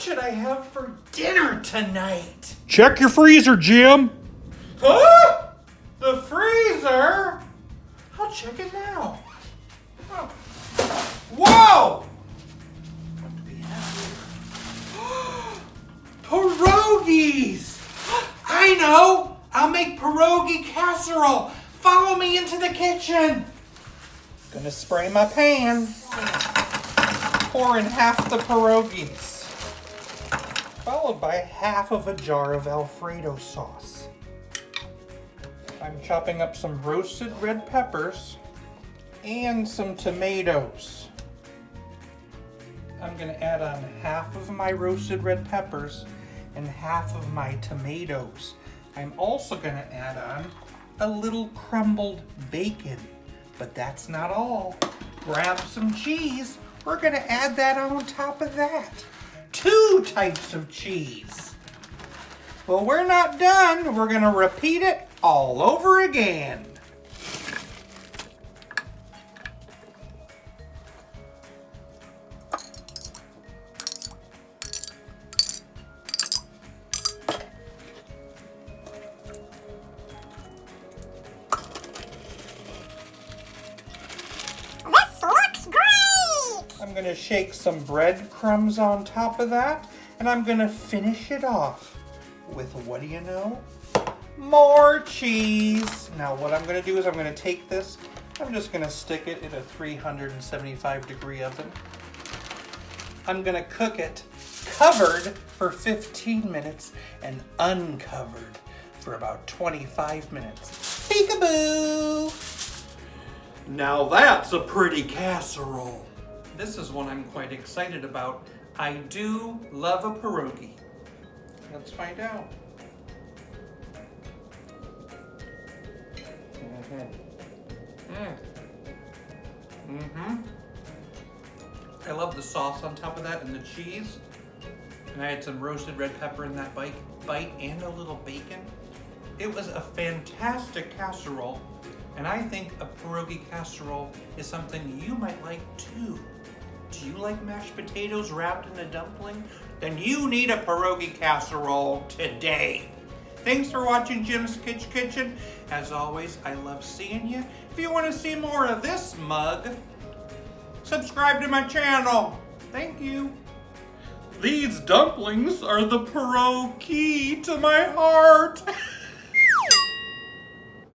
should I have for dinner tonight? Check your freezer, Jim. Huh? The freezer? I'll check it now. Oh. Whoa! What do we have here? Pierogies! I know! I'll make pierogi casserole. Follow me into the kitchen. Gonna spray my pan. Pour in half the pierogies, followed by half of a jar of alfredo sauce. I'm chopping up some roasted red peppers and some tomatoes. I'm gonna add on half of my roasted red peppers and half of my tomatoes. I'm also gonna add on a little crumbled bacon, but that's not all. Grab some cheese. We're gonna add that on top of that. 2 types of cheese. Well, we're not done. We're gonna repeat it all over again. I'm going to shake some breadcrumbs on top of that, and I'm going to finish it off with, what do you know? More cheese. Now what I'm going to do is I'm going to take this, I'm just going to stick it in a 375-degree oven. I'm going to cook it covered for 15 minutes and uncovered for about 25 minutes. Peekaboo! Now that's a pretty casserole. This is one I'm quite excited about. I do love a pierogi. Let's find out. I love the sauce on top of that and the cheese. And I had some roasted red pepper in that bite and a little bacon. It was a fantastic casserole. And I think a pierogi casserole is something you might like too. Do you like mashed potatoes wrapped in a dumpling? Then you need a pierogi casserole today. Thanks for watching Jim's Kitsch Kitchen. As always, I love seeing you. If you want to see more of this mug, subscribe to my channel. Thank you. These dumplings are the pierogi to my heart.